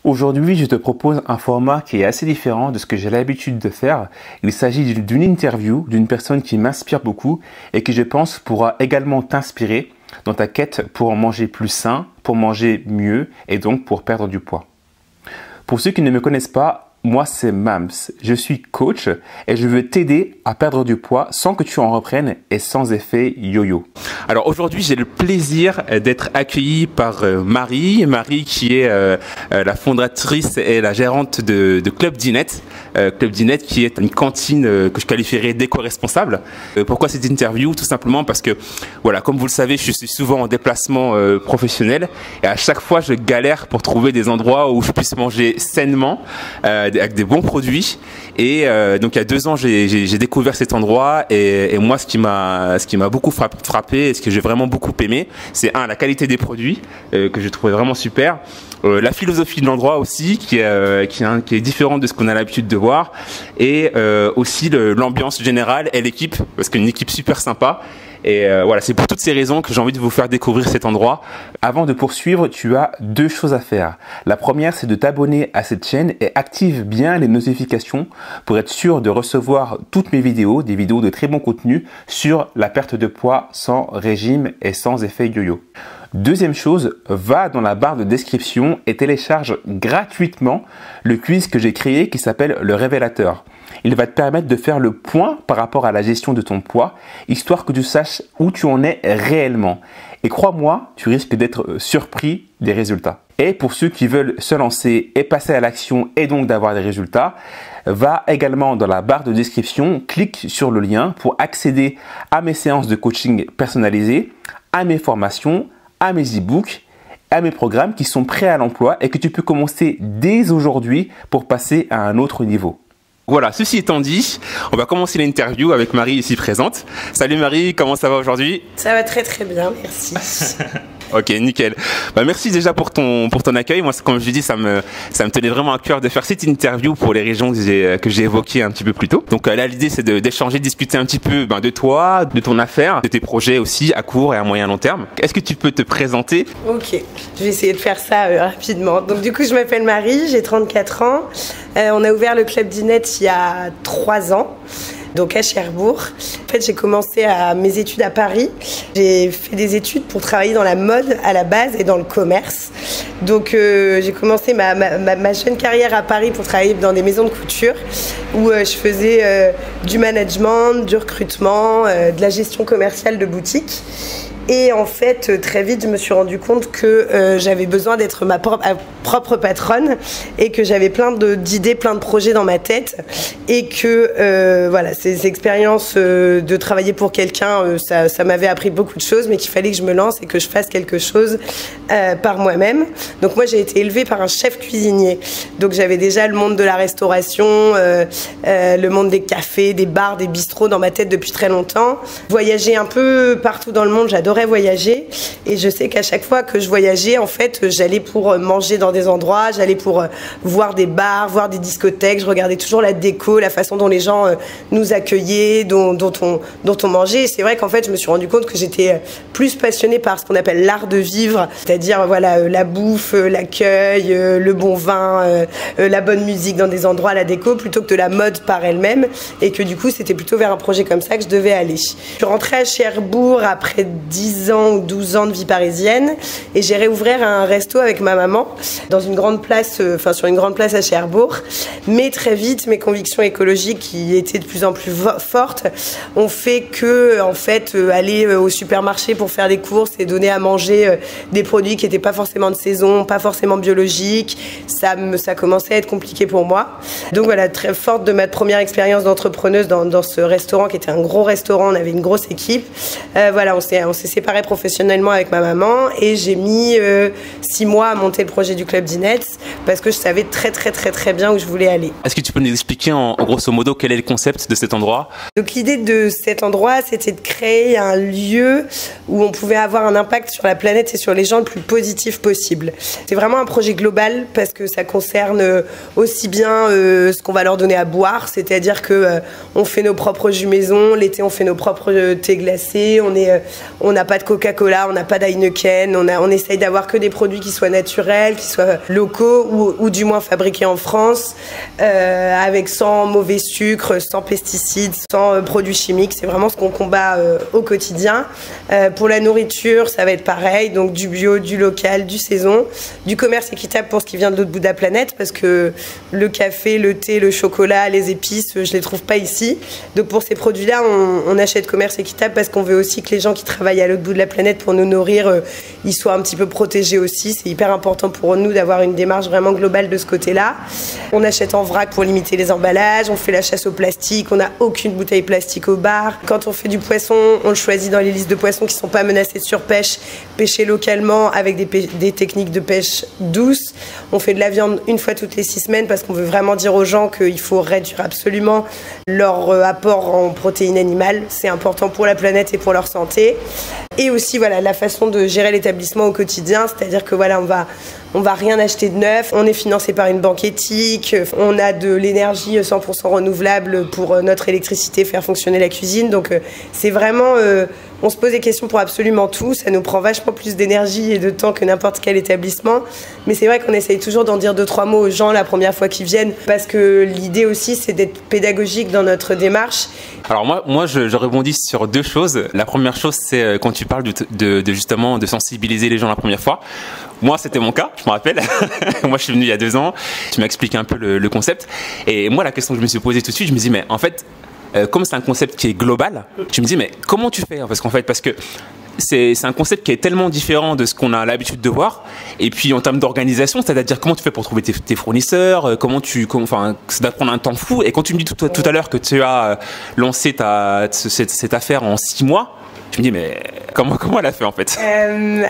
Aujourd'hui, je te propose un format qui est assez différent de ce que j'ai l'habitude de faire. Il s'agit d'une interview d'une personne qui m'inspire beaucoup et qui, je pense, pourra également t'inspirer dans ta quête pour manger plus sain, pour manger mieux et donc pour perdre du poids. Pour ceux qui ne me connaissent pas, moi c'est Mams, je suis coach et je veux t'aider à perdre du poids sans que tu en reprennes et sans effet yo-yo. Alors aujourd'hui j'ai le plaisir d'être accueilli par Marie qui est la fondatrice et la gérante de Club Dinette. Club Dinette qui est une cantine que je qualifierais d'éco-responsable. Pourquoi cette interview? Tout simplement parce que, voilà, comme vous le savez, je suis souvent en déplacement professionnel et à chaque fois je galère pour trouver des endroits où je puisse manger sainement, avec des bons produits. Et donc il y a 2 ans j'ai découvert cet endroit et moi ce qui m'a beaucoup frappé et ce que j'ai vraiment beaucoup aimé, c'est la qualité des produits que j'ai trouvé vraiment super. La philosophie de l'endroit aussi qui est différente de ce qu'on a l'habitude de voir, et aussi l'ambiance générale et l'équipe, parce qu'une équipe super sympa. Et voilà, c'est pour toutes ces raisons que j'ai envie de vous faire découvrir cet endroit. Avant de poursuivre, tu as 2 choses à faire. La première, c'est de t'abonner à cette chaîne et active bien les notifications pour être sûr de recevoir toutes mes vidéos, des vidéos de très bon contenu sur la perte de poids sans régime et sans effet yo-yo. Deuxième chose, va dans la barre de description et télécharge gratuitement le quiz que j'ai créé qui s'appelle le révélateur. Il va te permettre de faire le point par rapport à la gestion de ton poids, histoire que tu saches où tu en es réellement. Et crois-moi, tu risques d'être surpris des résultats. Et pour ceux qui veulent se lancer et passer à l'action et donc d'avoir des résultats, va également dans la barre de description, clique sur le lien pour accéder à mes séances de coaching personnalisées, à mes formations, à mes e-books, à mes programmes qui sont prêts à l'emploi et que tu peux commencer dès aujourd'hui pour passer à un autre niveau. Voilà, ceci étant dit, on va commencer l'interview avec Marie ici présente. Salut Marie, comment ça va aujourd'hui? Ça va très très bien, merci. Ok, nickel. Merci déjà pour ton accueil. Moi, comme je l'ai dit, ça me tenait vraiment à cœur de faire cette interview pour les raisons que j'ai évoquées un petit peu plus tôt. Donc là, l'idée, c'est d'échanger, de discuter un petit peu de toi, de ton affaire, de tes projets aussi à court et à moyen long terme. Est-ce que tu peux te présenter? Ok, je vais essayer de faire ça rapidement. Donc du coup, je m'appelle Marie, j'ai 34 ans. On a ouvert le Club Dinette il y a 3 ans. Donc à Cherbourg. En fait, j'ai commencé mes études à Paris. J'ai fait des études pour travailler dans la mode à la base et dans le commerce. Donc j'ai commencé ma jeune carrière à Paris pour travailler dans des maisons de couture où je faisais du management, du recrutement, de la gestion commerciale de boutique. Et en fait, très vite, je me suis rendu compte que j'avais besoin d'être ma propre patronne et que j'avais plein d'idées, plein de projets dans ma tête. Et que voilà, ces expériences de travailler pour quelqu'un, ça m'avait appris beaucoup de choses, mais qu'il fallait que je me lance et que je fasse quelque chose par moi-même. Donc moi, j'ai été élevée par un chef cuisinier. Donc j'avais déjà le monde de la restauration, le monde des cafés, des bars, des bistrots dans ma tête depuis très longtemps. Voyager un peu partout dans le monde, j'adorais voyager, et je sais qu'à chaque fois que je voyageais, en fait, j'allais pour manger dans des endroits, j'allais pour voir des bars, voir des discothèques, je regardais toujours la déco, la façon dont les gens nous accueillaient, dont on mangeait. Et c'est vrai qu'en fait, je me suis rendu compte que j'étais plus passionnée par ce qu'on appelle l'art de vivre, c'est-à-dire voilà, la bouffe, l'accueil, le bon vin, la bonne musique dans des endroits, la déco, plutôt que de la mode par elle-même, et que du coup, c'était plutôt vers un projet comme ça que je devais aller. Je suis rentrée à Cherbourg après 10 ans ou 12 ans de vie parisienne, et j'ai réouvert un resto avec ma maman dans une grande place, sur une grande place à Cherbourg. Mais très vite, mes convictions écologiques qui étaient de plus en plus fortes ont fait que, en fait, aller au supermarché pour faire des courses et donner à manger des produits qui n'étaient pas forcément de saison, pas forcément biologiques, ça commençait à être compliqué pour moi. Donc voilà, très forte de ma première expérience d'entrepreneuse dans ce restaurant qui était un gros restaurant, on avait une grosse équipe. Voilà, on s'est séparés professionnellement avec ma maman, et j'ai mis 6 mois à monter le projet du Club Dinette parce que je savais très bien où je voulais aller. Est-ce que tu peux nous expliquer en grosso modo quel est le concept de cet endroit? Donc l'idée de cet endroit, c'était de créer un lieu où on pouvait avoir un impact sur la planète et sur les gens le plus positif possible. possible. C'est vraiment un projet global parce que ça concerne aussi bien ce qu'on va leur donner à boire, c'est-à-dire que on fait nos propres jus maison, l'été on fait nos propres thés glacés, on n'a pas de Coca-Cola, on n'a pas d'Heineken, on essaye d'avoir que des produits qui soient naturels, qui soient locaux ou du moins fabriqués en France, avec sans mauvais sucre, sans pesticides, sans produits chimiques. C'est vraiment ce qu'on combat au quotidien. Pour la nourriture, ça va être pareil, donc du bio, du local, du saison, du commerce équitable pour ce qui vient de l'autre bout de la planète, parce que le café, le thé, le chocolat, les épices, je les trouve pas ici. Donc pour ces produits-là, on achète commerce équitable parce qu'on veut aussi que les gens qui travaillent à l'autre bout de la planète pour nous nourrir, ils soient un petit peu protégés aussi. C'est hyper important pour nous d'avoir une démarche vraiment globale de ce côté-là. On achète en vrac pour limiter les emballages, on fait la chasse au plastique, on n'a aucune bouteille plastique au bar. Quand on fait du poisson, on le choisit dans les listes de poissons qui ne sont pas menacés de surpêche, pêchés localement avec des techniques de pêche douces. On fait de la viande une fois toutes les 6 semaines parce qu'on veut vraiment dire aux gens qu'il faut réduire absolument leur apport en protéines animales. C'est important pour la planète et pour leur santé. Et aussi voilà, la façon de gérer l'établissement au quotidien, c'est-à-dire que voilà, on va rien acheter de neuf, on est financé par une banque éthique, on a de l'énergie 100% renouvelable pour notre électricité, faire fonctionner la cuisine. Donc c'est vraiment, on se pose des questions pour absolument tout, ça nous prend vachement plus d'énergie et de temps que n'importe quel établissement. Mais c'est vrai qu'on essaye toujours d'en dire 2-3 mots aux gens la première fois qu'ils viennent, parce que l'idée aussi c'est d'être pédagogique dans notre démarche. Alors moi je rebondis sur 2 choses. La première chose, c'est quand tu parles justement de sensibiliser les gens la première fois. Moi, c'était mon cas, je me rappelle. Moi, je suis venu il y a 2 ans. Tu m'as expliqué un peu le concept. Et moi, la question que je me suis posée tout de suite, je me dis, mais en fait, comme c'est un concept qui est global, je me dis, mais comment tu fais? Parce que c'est un concept qui est tellement différent de ce qu'on a l'habitude de voir. Et puis en termes d'organisation, c'est-à-dire comment tu fais pour trouver tes fournisseurs, c'est d'apprendre un temps fou. Et quand tu me dis tout à l'heure que tu as lancé cette affaire en 6 mois, je me dis, mais comment elle a fait en fait?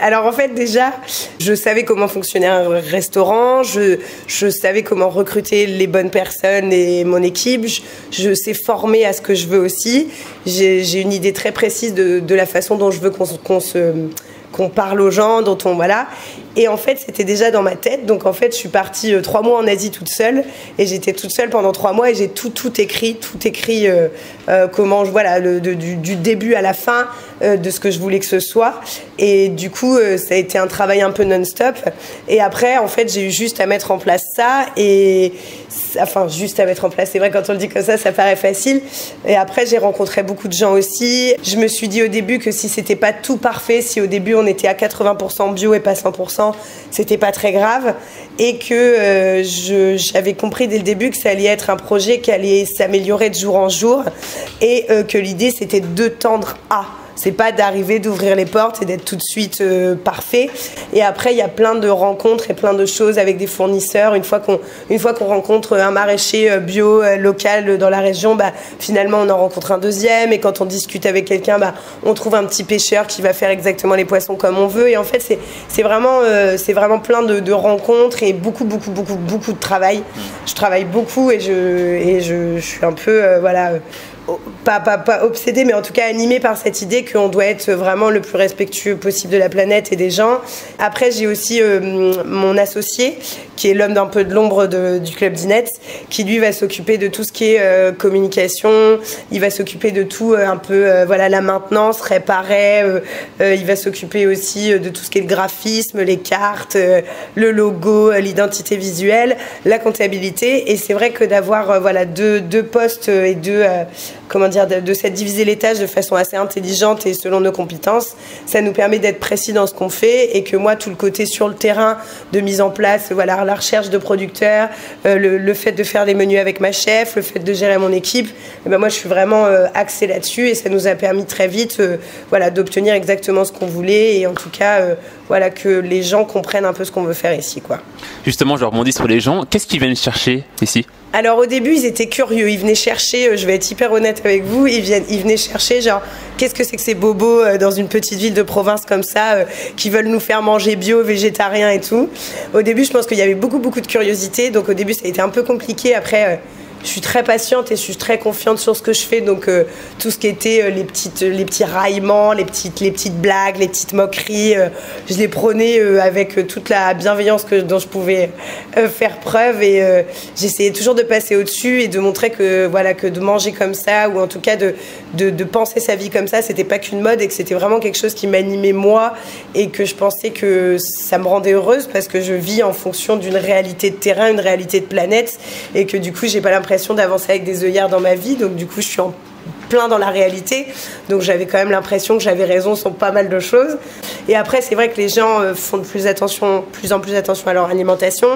Alors en fait déjà, je savais comment fonctionnait un restaurant, je savais comment recruter les bonnes personnes et mon équipe, je sais former à ce que je veux aussi. J'ai une idée très précise de la façon dont je veux qu'on parle aux gens, dont on voilà. Et en fait, c'était déjà dans ma tête. Donc en fait, je suis partie 3 mois en Asie toute seule, et j'étais toute seule pendant 3 mois et j'ai tout écrit comment du début à la fin de ce que je voulais que ce soit. Et du coup, ça a été un travail un peu non-stop. Et après, en fait, j'ai eu juste à mettre en place ça juste à mettre en place. C'est vrai, quand on le dit comme ça paraît facile. Et après, j'ai rencontré beaucoup de gens aussi. Je me suis dit au début que si c'était pas tout parfait, si au début on était à 80% bio et pas 100%, c'était pas très grave. Et que j'avais compris dès le début que ça allait être un projet qui allait s'améliorer de jour en jour. Et que l'idée, c'était de tendre à. C'est pas d'arriver, d'ouvrir les portes et d'être tout de suite parfait. Et après, il y a plein de rencontres et plein de choses avec des fournisseurs. Une fois qu'on rencontre un maraîcher bio local dans la région, finalement, on en rencontre un deuxième. Et quand on discute avec quelqu'un, on trouve un petit pêcheur qui va faire exactement les poissons comme on veut. Et en fait, c'est vraiment plein de rencontres et beaucoup de travail. Je travaille beaucoup et je suis un peu pas obsédée, mais en tout cas animée par cette idée qu'on doit être vraiment le plus respectueux possible de la planète et des gens. Après, j'ai aussi mon associé, qui est l'homme d'un peu de l'ombre du Club d'Inette, qui lui va s'occuper de tout ce qui est communication, il va s'occuper de tout la maintenance, réparer, il va s'occuper aussi de tout ce qui est le graphisme, les cartes, le logo, l'identité visuelle, la comptabilité. Et c'est vrai que d'avoir deux postes et de s'être divisé les tâches de façon assez intelligente et selon nos compétences, ça nous permet d'être précis dans ce qu'on fait, et que moi, tout le côté sur le terrain de mise en place, la recherche de producteurs, le fait de faire des menus avec ma chef, le fait de gérer mon équipe, moi je suis vraiment axée là-dessus, et ça nous a permis très vite d'obtenir exactement ce qu'on voulait, et en tout cas que les gens comprennent un peu ce qu'on veut faire ici, quoi. Justement, je rebondis sur les gens. Qu'est-ce qu'ils viennent chercher ici? Alors au début, ils étaient curieux, ils venaient chercher, je vais être hyper honnête avec vous, ils venaient chercher genre, qu'est-ce que c'est que ces bobos dans une petite ville de province comme ça, qui veulent nous faire manger bio, végétarien et tout. Au début, je pense qu'il y avait beaucoup de curiosité, donc au début ça a été un peu compliqué. Après, je suis très patiente et je suis très confiante sur ce que je fais. Donc tout ce qui était les petits raillements, les petites blagues, les petites moqueries, je les prenais avec toute la bienveillance dont je pouvais faire preuve. Et j'essayais toujours de passer au-dessus et de montrer que de manger comme ça, ou en tout cas de penser sa vie comme ça, c'était pas qu'une mode et que c'était vraiment quelque chose qui m'animait moi, et que je pensais que ça me rendait heureuse parce que je vis en fonction d'une réalité de terrain, une réalité de planète, et que du coup j'ai pas l'impression d'avancer avec des œillères dans ma vie. Donc du coup je suis en plein dans la réalité, donc j'avais quand même l'impression que j'avais raison sur pas mal de choses. Et après c'est vrai que les gens font de plus en plus attention à leur alimentation,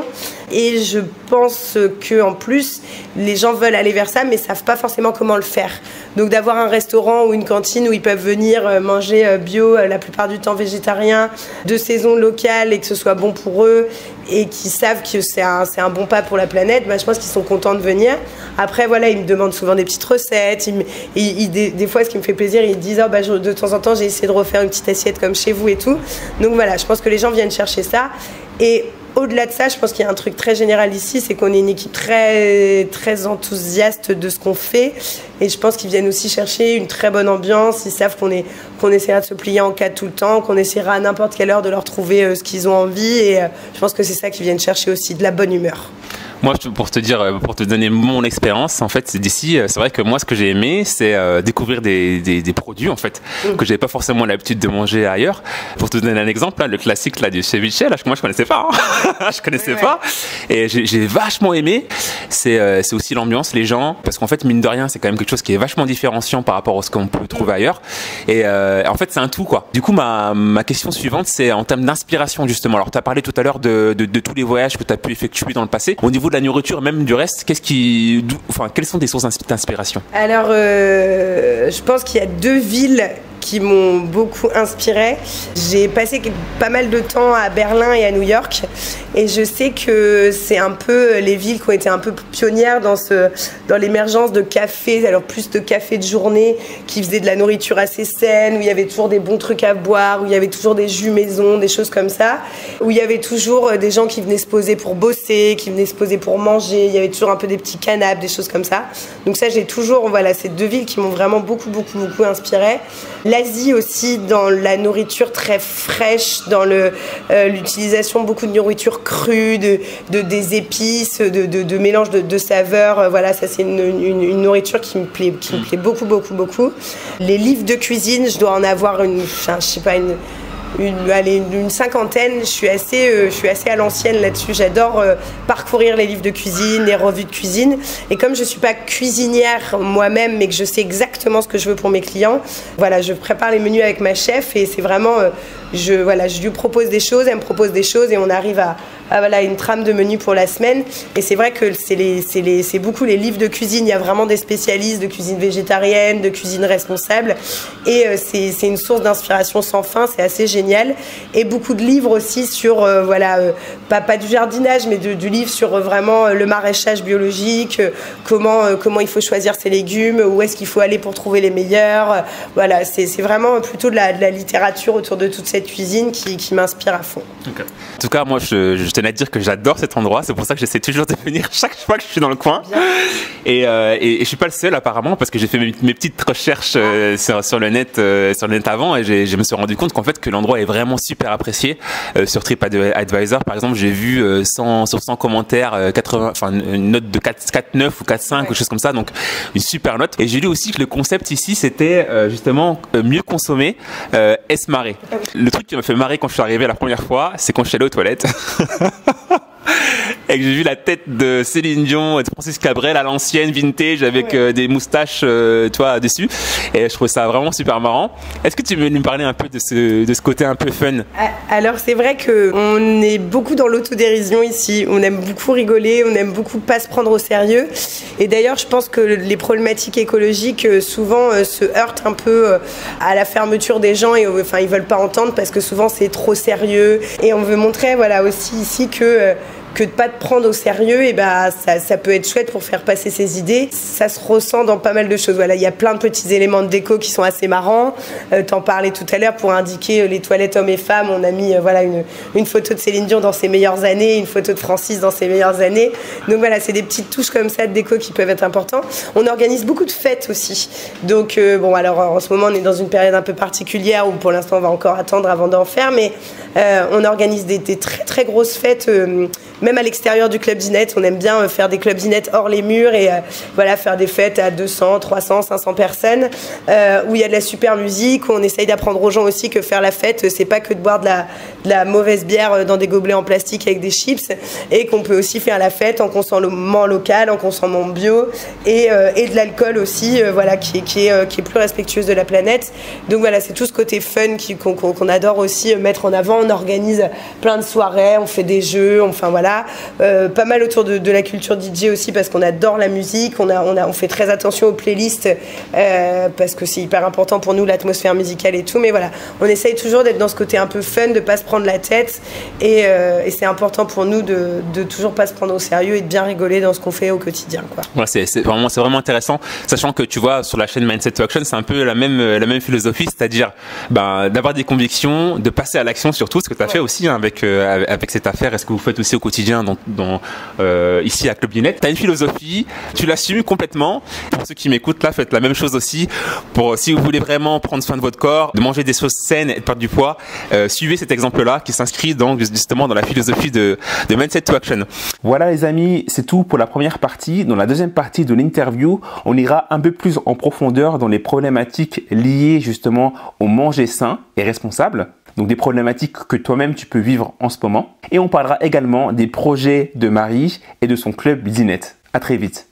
et je pense que en plus les gens veulent aller vers ça mais savent pas forcément comment le faire. Donc d'avoir un restaurant ou une cantine où ils peuvent venir manger bio, la plupart du temps végétarien, de saison locale, et que ce soit bon pour eux, et qui savent que c'est un bon pas pour la planète, je pense qu'ils sont contents de venir. Après ils me demandent souvent des petites recettes, des fois ce qui me fait plaisir, ils disent de temps en temps j'ai essayé de refaire une petite assiette comme chez vous et tout. Donc je pense que les gens viennent chercher ça. Et au-delà de ça, je pense qu'il y a un truc très général ici, c'est qu'on est une équipe très, très enthousiaste de ce qu'on fait. Et je pense qu'ils viennent aussi chercher une très bonne ambiance. Ils savent qu'on essaiera de se plier en quatre tout le temps, qu'on essaiera à n'importe quelle heure de leur trouver ce qu'ils ont envie. Et je pense que c'est ça qu'ils viennent chercher aussi, de la bonne humeur. Moi, pour te donner mon expérience, en fait, d'ici, c'est vrai que moi, ce que j'ai aimé, c'est découvrir des produits, en fait, que j'avais pas forcément l'habitude de manger ailleurs. Pour te donner un exemple, le classique du ceviche, moi, je connaissais pas. Je connaissais pas. Et j'ai vachement aimé. C'est aussi l'ambiance, les gens, parce qu'en fait, mine de rien, c'est quand même quelque chose qui est vachement différenciant par rapport à ce qu'on peut trouver ailleurs. Et en fait, c'est un tout, quoi. Du coup, ma question suivante, c'est en termes d'inspiration, justement. Alors, tu as parlé tout à l'heure de tous les voyages que tu as pu effectuer dans le passé. Au niveau de la nourriture, même du reste, quelles sont des sources d'inspiration? Alors, je pense qu'il y a deux villes qui m'ont beaucoup inspirée. J'ai passé pas mal de temps à Berlin et à New York, et je sais que c'est un peu les villes qui ont été un peu pionnières dans l'émergence de cafés, alors plus de cafés de journée qui faisaient de la nourriture assez saine, où il y avait toujours des bons trucs à boire, où il y avait toujours des jus maison, des choses comme ça, où il y avait toujours des gens qui venaient se poser pour bosser, qui venaient se poser pour manger, il y avait toujours un peu des petits canapes, des choses comme ça. Donc ça, j'ai toujours, ces deux villes qui m'ont vraiment beaucoup inspirée. L'Asie aussi, dans la nourriture très fraîche, dans l'utilisation beaucoup de nourriture crue, des épices, de mélange de saveurs. Ça c'est une nourriture qui me plaît beaucoup. Les livres de cuisine, je dois en avoir une cinquantaine. Je suis assez à l'ancienne là-dessus. J'adore parcourir les livres de cuisine, les revues de cuisine. Et comme je suis pas cuisinière moi-même, mais que je sais exactement ce que je veux pour mes clients, je prépare les menus avec ma chef, et c'est vraiment, je lui propose des choses, elle me propose des choses, et on arrive à une trame de menu pour la semaine. Et c'est vrai que c'est beaucoup les livres de cuisine. Il y a vraiment des spécialistes de cuisine végétarienne, de cuisine responsable, et c'est une source d'inspiration sans fin. C'est assez génial. Et beaucoup de livres aussi sur pas du jardinage, mais du livre sur vraiment le maraîchage biologique, comment il faut choisir ses légumes, où est-ce qu'il faut aller pour trouver les meilleurs. C'est vraiment plutôt de la littérature autour de toute cette cuisine qui m'inspire à fond. Okay. En tout cas, moi, je tenais à dire que j'adore cet endroit. C'est pour ça que j'essaie toujours de venir chaque fois que je suis dans le coin. Et je suis pas le seul apparemment, parce que j'ai fait mes petites recherches sur le net avant, et je me suis rendu compte qu'en fait que l'endroit est vraiment super apprécié. Sur TripAdvisor, par exemple, j'ai vu sur 100 commentaires, une note de 4,9 ou 4,5 ou quelque chose comme ça, donc une super note. Et j'ai lu aussi que le concept ici, c'était justement mieux consommer, se marrer. Le truc qui m'a fait marrer quand je suis arrivé la première fois, c'est quand je suis allé aux toilettes. Et que j'ai vu la tête de Céline Dion et de Francis Cabrel à l'ancienne, vintage, avec des moustaches dessus, et je trouve ça vraiment super marrant. Est-ce que tu veux nous parler un peu de ce côté un peu fun? Alors c'est vrai qu'on est beaucoup dans l'autodérision ici, on aime beaucoup rigoler, on aime beaucoup pas se prendre au sérieux, et d'ailleurs je pense que les problématiques écologiques souvent se heurtent un peu à la fermeture des gens, et ils veulent pas entendre parce que souvent c'est trop sérieux, et on veut montrer aussi ici que que de pas te prendre au sérieux, et ça peut être chouette pour faire passer ses idées. Ça se ressent dans pas mal de choses. Voilà, il y a plein de petits éléments de déco qui sont assez marrants. T'en parlais tout à l'heure, pour indiquer les toilettes hommes et femmes, on a mis une photo de Céline Dion dans ses meilleures années, une photo de Francis dans ses meilleures années. Donc voilà, c'est des petites touches comme ça de déco qui peuvent être importantes. On organise beaucoup de fêtes aussi. Donc alors en ce moment on est dans une période un peu particulière où pour l'instant on va encore attendre avant d'en faire, mais on organise des très très grosses fêtes, même à l'extérieur du Club d'Inette. On aime bien faire des clubs d'Inette hors les murs et faire des fêtes à 200, 300, 500 personnes où il y a de la super musique, où on essaye d'apprendre aux gens aussi que faire la fête, c'est pas que de boire de la mauvaise bière dans des gobelets en plastique avec des chips, et qu'on peut aussi faire la fête en consommant local, en consommant bio et de l'alcool aussi, qui est plus respectueuse de la planète. Donc voilà, c'est tout ce côté fun qu'on adore aussi mettre en avant. On organise plein de soirées, on fait des jeux, pas mal autour de la culture DJ aussi, parce qu'on adore la musique, on fait très attention aux playlists parce que c'est hyper important pour nous, l'atmosphère musicale et tout, mais voilà, on essaye toujours d'être dans ce côté un peu fun, de pas se prendre la tête, et c'est important pour nous de toujours pas se prendre au sérieux et de bien rigoler dans ce qu'on fait au quotidien, quoi. Ouais, c'est vraiment intéressant, sachant que tu vois, sur la chaîne Mindset to Action, c'est un peu la même philosophie, c'est-à-dire d'avoir des convictions, de passer à l'action, surtout ce que tu as fait aussi avec cette affaire, et ce que vous faites aussi au quotidien ici à Club d'Inette. Tu as une philosophie, tu l'assumes complètement. Pour ceux qui m'écoutent là, faites la même chose aussi. Si vous voulez vraiment prendre soin de votre corps, de manger des choses saines et de perdre du poids, suivez cet exemple-là qui s'inscrit justement dans la philosophie de Mindset to Action. Voilà les amis, c'est tout pour la première partie. Dans la deuxième partie de l'interview, on ira un peu plus en profondeur dans les problématiques liées justement au manger sain et responsable. Donc des problématiques que toi-même tu peux vivre en ce moment. Et on parlera également des projets de Marie et de son club d'Inette. À très vite.